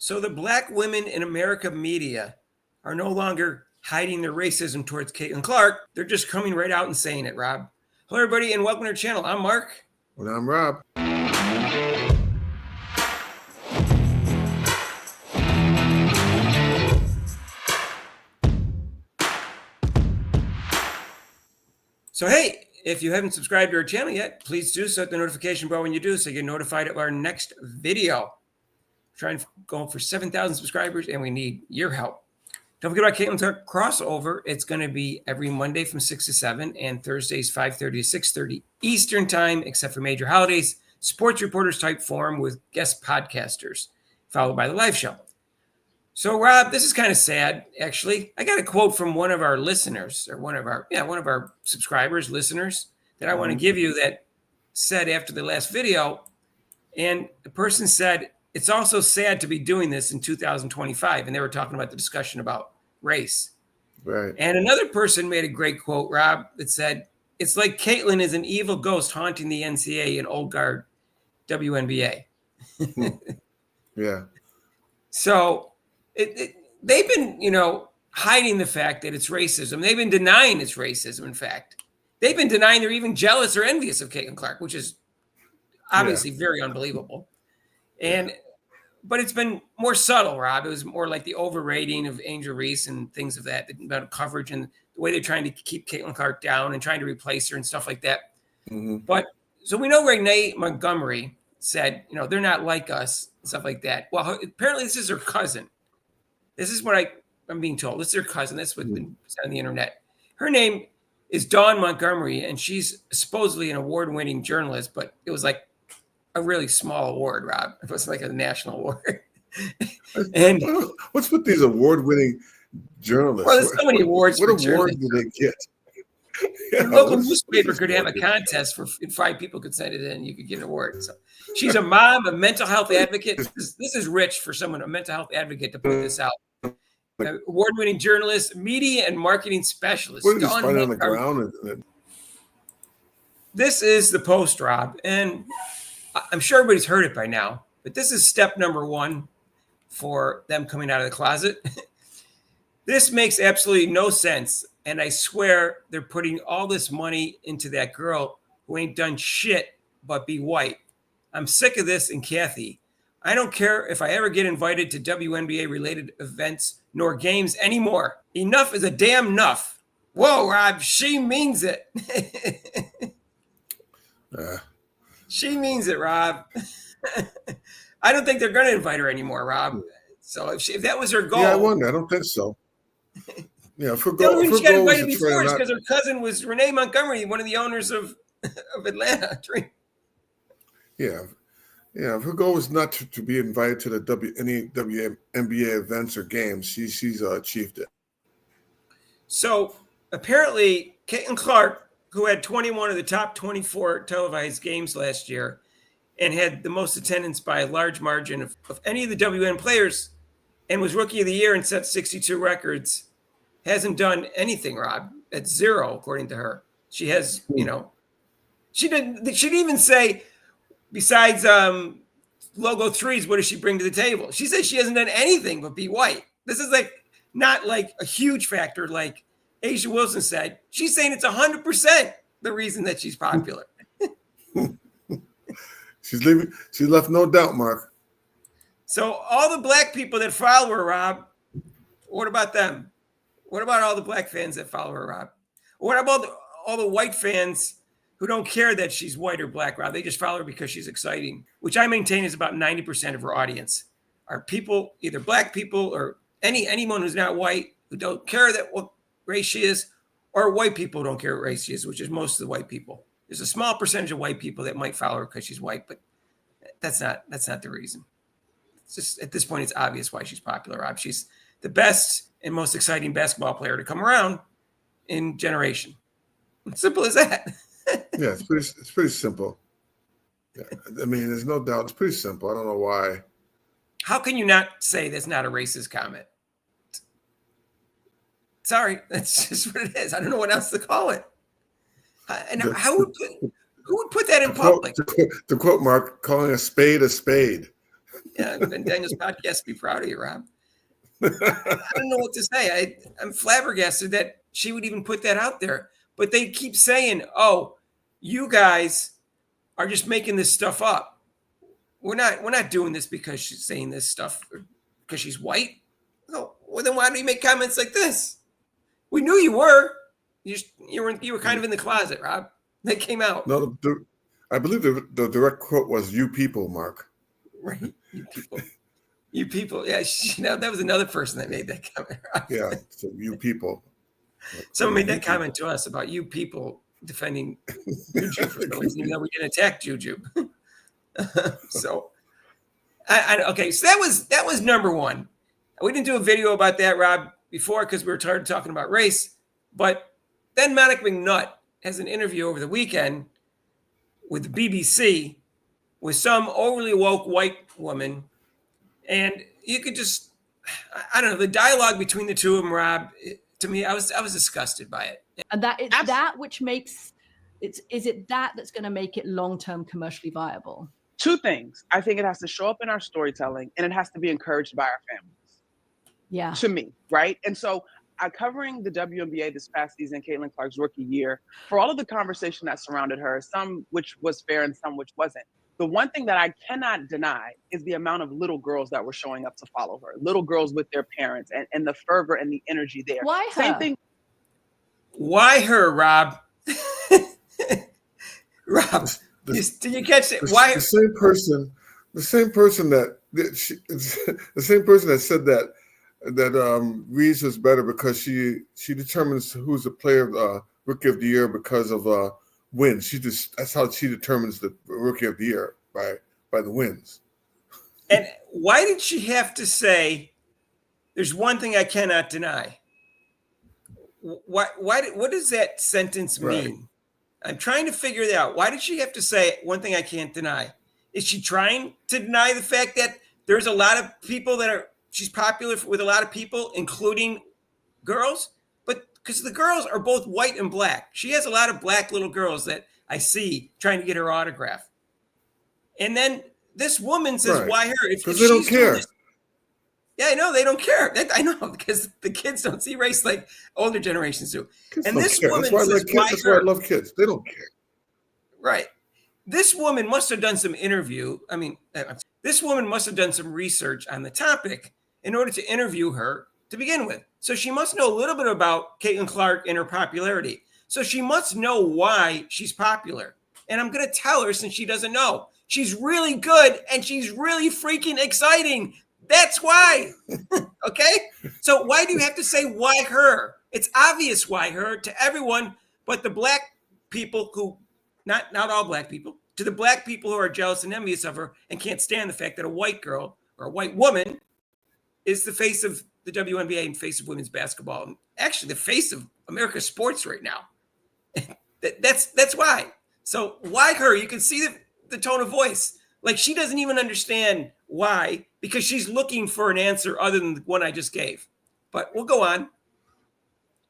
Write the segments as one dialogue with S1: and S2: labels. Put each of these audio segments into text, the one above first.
S1: So the black women in America media are no longer hiding their racism towards Caitlin Clark. They're just coming right out and saying it, Rob. Hello, everybody, and welcome to our channel. I'm Mark.
S2: And I'm Rob.
S1: So, hey, if you haven't subscribed to our channel yet, please do so. Hit the notification bell when you do so you get notified of our next video. We're trying to go for 7,000 subscribers, and we need your help. Don't forget about Caitlin Clark crossover. It's going to be every Monday from 6 to 7 and Thursdays 5:30 to 6:30 Eastern time, except for major holidays. Sports reporters type form with guest podcasters, followed by the live show. So, Rob, this is kind of sad, actually. I got a quote from one of our listeners, or one of our subscribers, listeners, that I want to give you that said after the last video. And the person said, it's also sad to be doing this in 2025. And they were talking about the discussion about race.
S2: Right.
S1: And another person made a great quote, Rob, that said, it's like Caitlin is an evil ghost haunting the NCAA and old guard WNBA.
S2: Yeah.
S1: So they've been, hiding the fact that it's racism. They've been denying it's racism, in fact. They've been denying they're even jealous or envious of Caitlin Clark, which is obviously very unbelievable. But it's been more subtle, Rob. It was more like the overrating of Angel Reese and things of that, about coverage and the way they're trying to keep Caitlin Clark down and trying to replace her and stuff like that. Mm-hmm. But so we know Renee Montgomery said, they're not like us and stuff like that. Well, apparently this is her cousin. This is what I'm being told. This is her cousin. That's what's been said on the internet. Her name is Dawn Montgomery, and she's supposedly an award-winning journalist, but it was like a really small award, Rob. It was like a national award. And
S2: what's with these award-winning journalists?
S1: Well, there's so many awards.
S2: What awards do they get?
S1: The local newspaper could have a contest for 5 people could send it in. You could get an award. So she's a mom, a mental health advocate. This is rich for someone, a mental health advocate, to put this out. Award-winning journalist, media and marketing specialist.
S2: What is this fighting on the ground?
S1: This is the Post, Rob, and I'm sure everybody's heard it by now, but this is step number 1 for them coming out of the closet. This makes absolutely no sense, and I swear they're putting all this money into that girl who ain't done shit but be white. I'm sick of this, and Kathy, I don't care if I ever get invited to WNBA-related events nor games anymore. Enough is a damn enough. Whoa, Rob, she means it. She means it, Rob. I don't think they're going to invite her anymore, Rob. So if that was her goal.
S2: Yeah, I wonder. I don't think so. Yeah, if her
S1: the
S2: goal,
S1: only reason she got invited
S2: was
S1: before is because her cousin was Renee Montgomery, one of the owners of Atlanta.
S2: Yeah. Yeah, if her goal was not to be invited to any WNBA events or games, she's achieved it. So
S1: apparently, Caitlin Clark, who had 21 of the top 24 televised games last year and had the most attendance by a large margin of any of the WN players and was Rookie of the Year and set 62 records, hasn't done anything, Rob. At 0, according to her. She has, she didn't even say, besides logo threes, what does she bring to the table? She said she hasn't done anything but be white. This is not like a huge factor like Asia Wilson said. She's saying it's 100% the reason that she's popular.
S2: She left no doubt, Mark.
S1: So all the black people that follow her, Rob, what about them? What about all the black fans that follow her, Rob? What about all the white fans who don't care that she's white or black, Rob? They just follow her because she's exciting, which I maintain is about 90% of her audience are people, either black people or anyone who's not white, who don't care what race she is, or white people who don't care what race she is, which is most of the white people. There's a small percentage of white people that might follow her because she's white, but that's not the reason. It's just, at this point, it's obvious why she's popular, Rob. She's the best and most exciting basketball player to come around in generation. Simple as that.
S2: Yeah, it's pretty simple. Yeah, I mean, there's no doubt. It's pretty simple. I don't know why.
S1: How can you not say that's not a racist comment? Sorry, that's just what it is. I don't know what else to call it. And who would put that in public?
S2: To quote Mark, calling a spade a spade.
S1: Yeah, Ben Daniels podcast. Be proud of you, Rob. I don't know what to say. I'm flabbergasted that she would even put that out there. But they keep saying, "Oh, you guys are just making this stuff up. We're not doing this because she's saying this stuff because she's white." No, well then why do you make comments like this? We knew you were. You were kind of in the closet, Rob. They came out.
S2: No, I believe the direct quote was "you people," Mark.
S1: Right, you people. You people. Yeah, that was another person that made that comment. Rob.
S2: Yeah, so you people.
S1: Someone made that comment to us about you people defending Juju for some reason, even though we didn't attack Juju. So, okay, so that was number one. We didn't do a video about that, Rob, before because we were tired of talking about race. But then Monica McNutt has an interview over the weekend with the BBC with some overly woke white woman. And you could just, I don't know, the dialogue between the two of them, Rob, to me, I was disgusted by it.
S3: And that is that which makes is it that's going to make it long-term commercially viable?
S4: Two things. I think it has to show up in our storytelling and it has to be encouraged by our families.
S3: Yeah.
S4: To me, right? And so covering the WNBA this past season, Caitlin Clark's rookie year, for all of the conversation that surrounded her, some which was fair and some which wasn't, the one thing that I cannot deny is the amount of little girls that were showing up to follow her, little girls with their parents and the fervor and the energy there.
S3: Why her?
S4: Same thing.
S1: Why her, Rob? Rob, did you catch it? Why?
S2: The same person that said that Reeves is better because she determines who's the player of rookie of the year because of wins. That's how she determines the rookie of the year by the wins.
S1: And why did she have to say, "There's one thing I cannot deny"? What does that sentence mean?
S2: Right.
S1: I'm trying to figure it out. Why did she have to say one thing I can't deny? Is she trying to deny the fact that there's a lot of people she's popular with a lot of people, including girls? But because the girls are both white and black. She has a lot of black little girls that I see trying to get her autograph. And then this woman says,
S2: right.
S1: "Why her?"
S2: Because they don't care.
S1: Yeah, I know they don't care. I know because the kids don't see race like older generations do.
S2: Kids
S1: and
S2: don't
S1: this
S2: care.
S1: woman
S2: That's
S1: says, "Why
S2: that's
S1: her?"
S2: why I love kids. They don't care.
S1: Right. This woman must have done some this woman must have done some research on the topic in order to interview her to begin with. So she must know a little bit about Caitlin Clark and her popularity. So she must know why she's popular. And I'm going to tell her since she doesn't know. She's really good and she's really freaking exciting. That's why. Okay? So why do you have to say why her? It's obvious why her to everyone but the black people who, not all black people, to the black people who are jealous and envious of her and can't stand the fact that a white girl or a white woman is the face of the WNBA and face of women's basketball. And actually the face of America's sports right now. That's why. So why her? You can see the tone of voice. Like she doesn't even understand why, because she's looking for an answer other than the one I just gave. But we'll go on.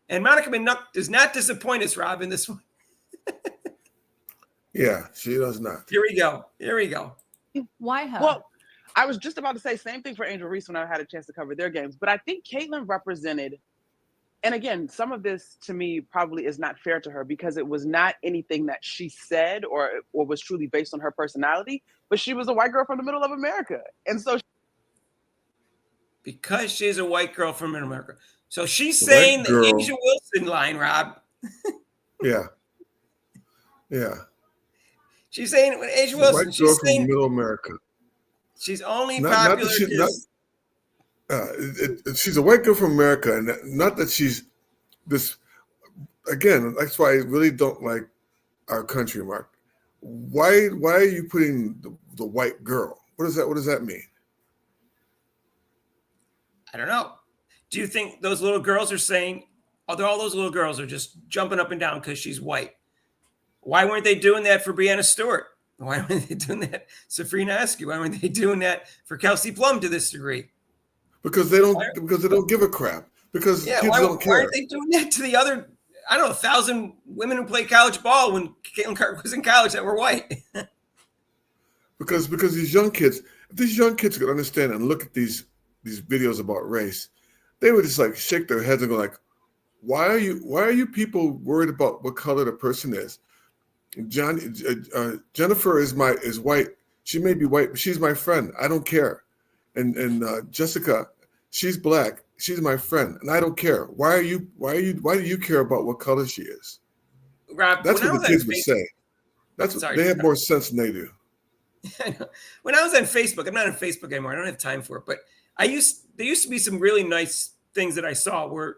S1: And Monica McNutt does not disappoint us, Rob, in this one.
S2: Yeah, she does not.
S1: Here we go.
S3: Why her?
S4: Well, I was just about to say same thing for Angel Reese when I had a chance to cover their games. But I think Caitlin represented, and again, some of this to me probably is not fair to her because it was not anything that she said or was truly based on her personality, but she was a white girl from the middle of America. And so
S1: because she's a white girl from America. So she's saying the Asia Wilson line, Rob.
S2: Yeah.
S1: She's saying when Asia Wilson,
S2: white girl
S1: she's
S2: from
S1: saying
S2: middle America.
S1: She's only popular
S2: she's a white girl from America, and not that she's this. Again, that's why I really don't like our country, Mark. Why are you putting the white girl? What does that mean?
S1: I don't know. Do you think those little girls are saying, all those little girls are just jumping up and down because she's white? Why weren't they doing that for Breanna Stewart? Why weren't they doing that, Safrina Eskew? Why weren't they doing that for Kelsey Plum to this degree?
S2: Because they don't give a crap. Because kids don't care.
S1: Why aren't they doing that to the other, 1,000 women who played college ball when Caitlin Clark was in college that were white?
S2: because these young kids, if these young kids could understand and look at these videos about race, they would just like shake their heads and go like, why are you people worried about what color the person is? Jennifer is white. She may be white, but she's my friend. I don't care. And Jessica, she's black. She's my friend, and I don't care. Why do you care about what color she is?
S1: Rob,
S2: that's what the kids would say. They have more sense than they do.
S1: When I was on Facebook, I'm not on Facebook anymore. I don't have time for it, but there used to be some really nice things that I saw where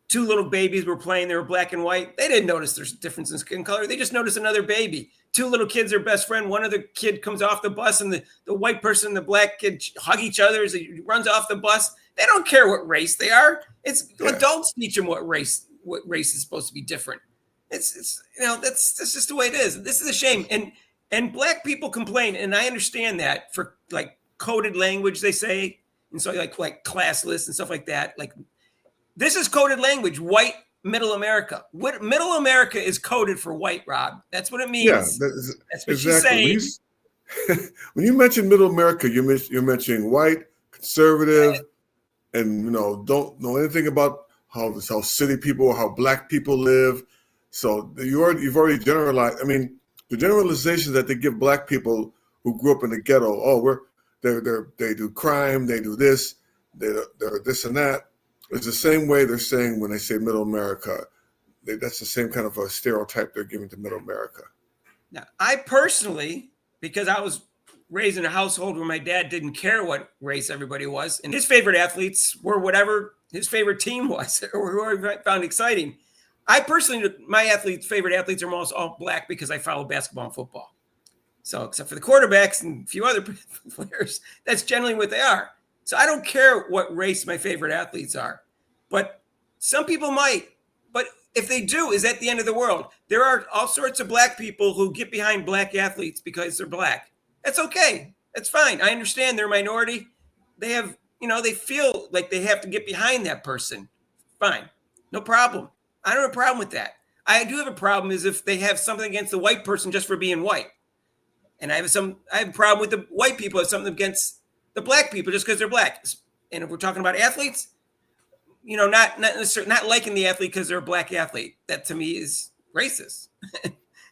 S1: two little babies were playing. They were black and white. They didn't notice there's difference in skin color. They just noticed another baby. Two little kids are best friend. One other kid comes off the bus, and the white person and the black kid hug each other as he runs off the bus. They don't care what race they are. Adults teach them what race is supposed to be different. It's that's just the way it is. This is a shame. And black people complain, and I understand that for like coded language, they say, and so like class lists and stuff like that. Like this is coded language. White middle America. What middle America is coded for white, Rob. That's what it means. Yeah, that's what exactly. She's saying.
S2: When you mention middle America, you're mentioning white, conservative, and don't know anything about how city people or how black people live. So you've already generalized. I mean, the generalizations that they give black people who grew up in the ghetto. They do crime, they do this, they're this and that. It's the same way they're saying when they say middle America. That's the same kind of a stereotype they're giving to middle America.
S1: Now, I personally, because I was raised in a household where my dad didn't care what race everybody was, and his favorite athletes were whatever his favorite team was or who I found exciting. I personally, my favorite athletes are almost all black because I follow basketball and football. So except for the quarterbacks and a few other players, that's generally what they are. So I don't care what race my favorite athletes are, but some people might. But if they do, is that the end of the world? There are all sorts of black people who get behind black athletes because they're black. That's okay. That's fine. I understand they're a minority. They have, they feel like they have to get behind that person. Fine. No problem. I don't have a problem with that. I do have a problem is if they have something against the white person just for being white. And I have a problem with the white people have something against the black people just because they're black. And if we're talking about athletes, not necessarily not liking the athlete because they're a black athlete. That to me is racist.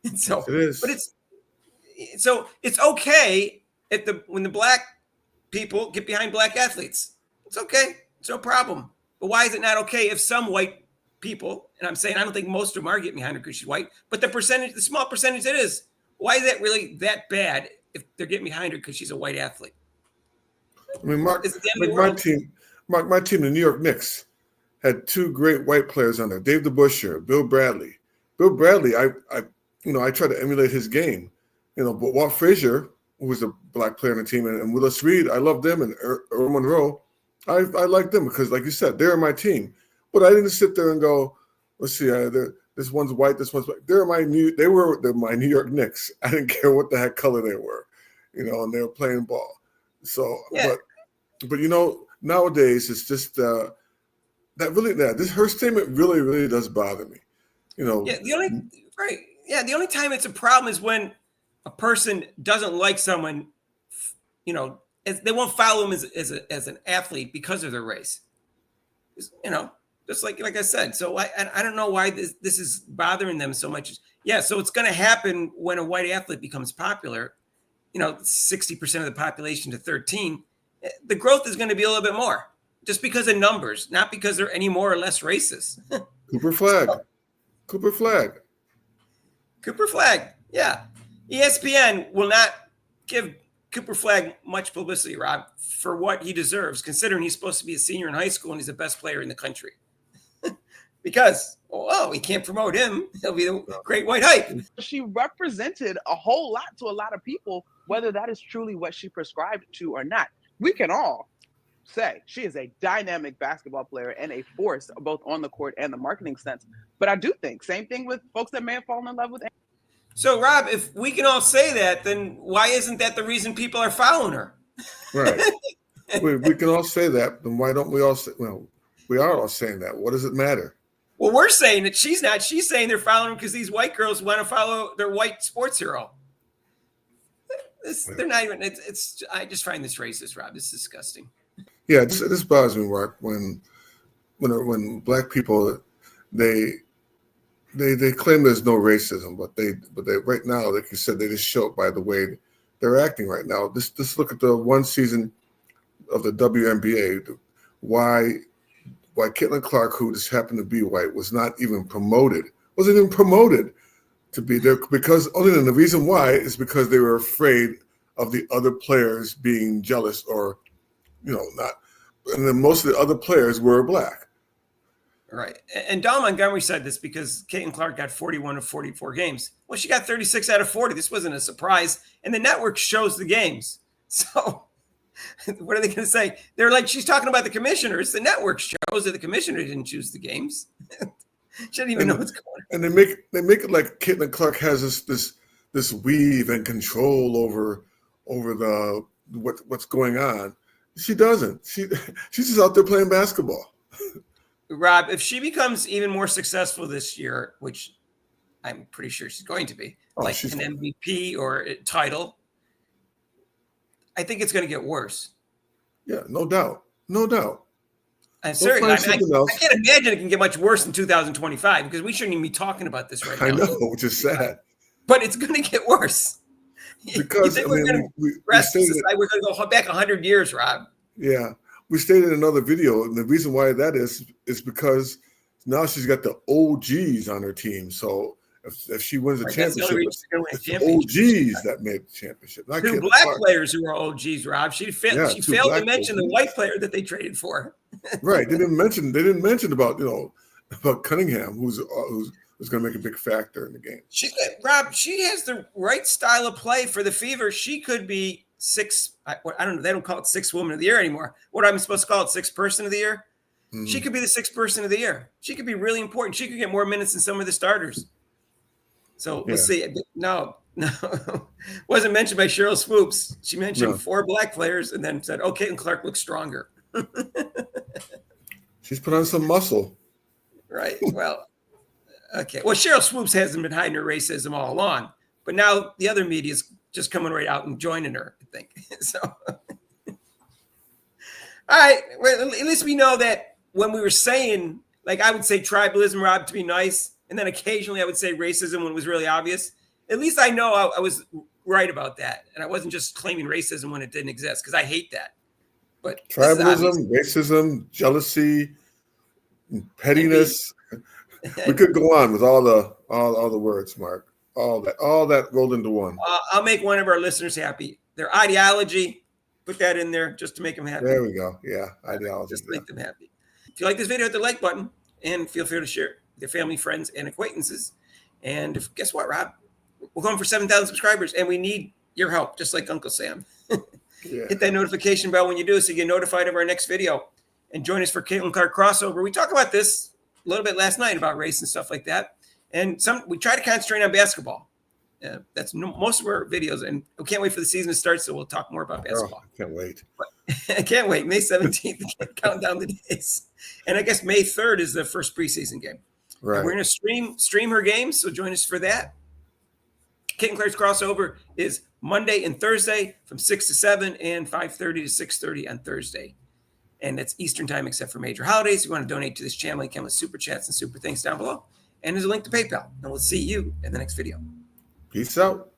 S1: And so
S2: it is.
S1: But it's okay when the black people get behind black athletes. It's okay. It's no problem. But why is it not okay if some white people, and I'm saying I don't think most of them are getting behind her because she's white, but the small percentage it is, why is that really that bad if they're getting behind her because she's a white athlete?
S2: I mean, my team, the New York Knicks, had two great white players on there, Dave DeBusschere, Bill Bradley. Bill Bradley, I try to emulate his game, but Walt Frazier, who was a black player on the team, and Willis Reed, I love them, and Earl Monroe, I like them because, like you said, they're my team. But I didn't sit there and go, let's see, this one's white, this one's white. They were my New York Knicks. I didn't care what the heck color they were, and they were playing ball. So, yeah. but nowadays it's just her statement really, really does bother me.
S1: Yeah, the only time it's a problem is when a person doesn't like someone, they won't follow him as an athlete because of their race. Just like I said. So I don't know why this is bothering them so much. Yeah, so it's going to happen when a white athlete becomes popular, 60% of the population to 13, the growth is going to be a little bit more just because of numbers, not because they're any more or less racist.
S2: Cooper Flag. Yeah. ESPN will not give Cooper Flag much publicity, Rob, for what he deserves, considering he's supposed to be a senior in high school and he's the best player in the country. Because, we can't promote him. He'll be the great white hype.
S4: She represented a whole lot to a lot of people, whether that is truly what she prescribed to or not. We can all say she is a dynamic basketball player and a force both on the court and the marketing sense. But I do think, same thing with folks that may have fallen in love with.
S1: So, Rob, if we can all say that, then why isn't that the reason people are following her?
S2: Right. we can all say that. Then why don't we all say, we are all saying that. What does it matter?
S1: Well, we're saying that she's not. She's saying they're following him because these white girls want to follow their white sports hero. They're not even. It's. I just find this racist, Rob. It's disgusting.
S2: Yeah, this bothers me, Mark. When black people they claim there's no racism, but they right now, like you said, they just show it by the way they're acting right now. Just look at the one season of the WNBA. Why Caitlin Clark, who just happened to be white, wasn't even promoted to be there, because only the reason why is because they were afraid of the other players being jealous or, not. And then most of the other players were black.
S1: Right. And Don Montgomery said this because Caitlin Clark got 41 of 44 games. Well, she got 36 out of 40. This wasn't a surprise. And the network shows the games. So what are they going to say? They're like, she's talking about the commissioners. The network shows that the commissioner didn't choose the games. She didn't even know what's going on.
S2: And they make it like Caitlin Clark has this weave and control over what's going on. She doesn't. She's just out there playing basketball.
S1: Rob, if she becomes even more successful this year, which I'm pretty sure she's going to be, like an MVP or a title, I think it's going to get worse.
S2: Yeah, no doubt.
S1: I'm serious. I can't imagine it can get much worse in 2025 because we shouldn't even be talking about this right now.
S2: I know, which is sad.
S1: But it's going to get worse.
S2: Because
S1: we're going to go back 100 years, Rob.
S2: Yeah. We stated in another video, and the reason why that is because now she's got the OGs on her team. So if she wins the championship, it's the OGs that made the championship. Not
S1: two black players who are OGs, Rob. She failed to mention the white player that they traded for.
S2: Right. They didn't mention about Cunningham, who's going to make a big factor in the game.
S1: Rob, she has the right style of play for the Fever. She could be I don't know. They don't call it sixth woman of the year anymore. What am I supposed to call it? Sixth person of the year? Mm-hmm. She could be the sixth person of the year. She could be really important. She could get more minutes than some of the starters. So we'll see. No. Wasn't mentioned by Cheryl Swoops. She mentioned 4 black players and then said, Caitlin Clark looks stronger.
S2: She's put on some muscle.
S1: Right. Well, okay. Well, Cheryl Swoops hasn't been hiding her racism all along, but now the other media is just coming right out and joining her, I think. So, all right. Well, at least we know that when we were saying, like, I would say tribalism, Rob, to be nice, and then occasionally I would say racism when it was really obvious. At least I know I was right about that, and I wasn't just claiming racism when it didn't exist, because I hate that. But
S2: tribalism, racism, jealousy, pettiness. We could go on with all the words, Mark. All that rolled into one.
S1: I'll make one of our listeners happy. Their ideology, put that in there just to make them happy.
S2: There we go. Yeah, ideology.
S1: Just to make them happy. If you like this video, hit the like button and feel free to share it with your family, friends, and acquaintances. And guess what, Rob? We're going for 7,000 subscribers, and we need your help, just like Uncle Sam. Hit that notification bell when you do so you get notified of our next video. And join us for Caitlin Clark crossover. We talked about this a little bit last night about race and stuff like that. And we try to concentrate on basketball. That's most of our videos. And we can't wait for the season to start, so we'll talk more about basketball.
S2: I can't wait.
S1: I can't wait. May 17th, count down the days. And I guess May 3rd is the first preseason game. Right. And we're going to stream her games, so join us for that. Caitlin Clark's crossover is Monday and Thursday from 6 to 7 and 5:30 to 6:30 on Thursday. And that's Eastern time except for major holidays. If you want to donate to this channel, you can with super chats and super things down below. And there's a link to PayPal. And we'll see you in the next video.
S2: Peace out.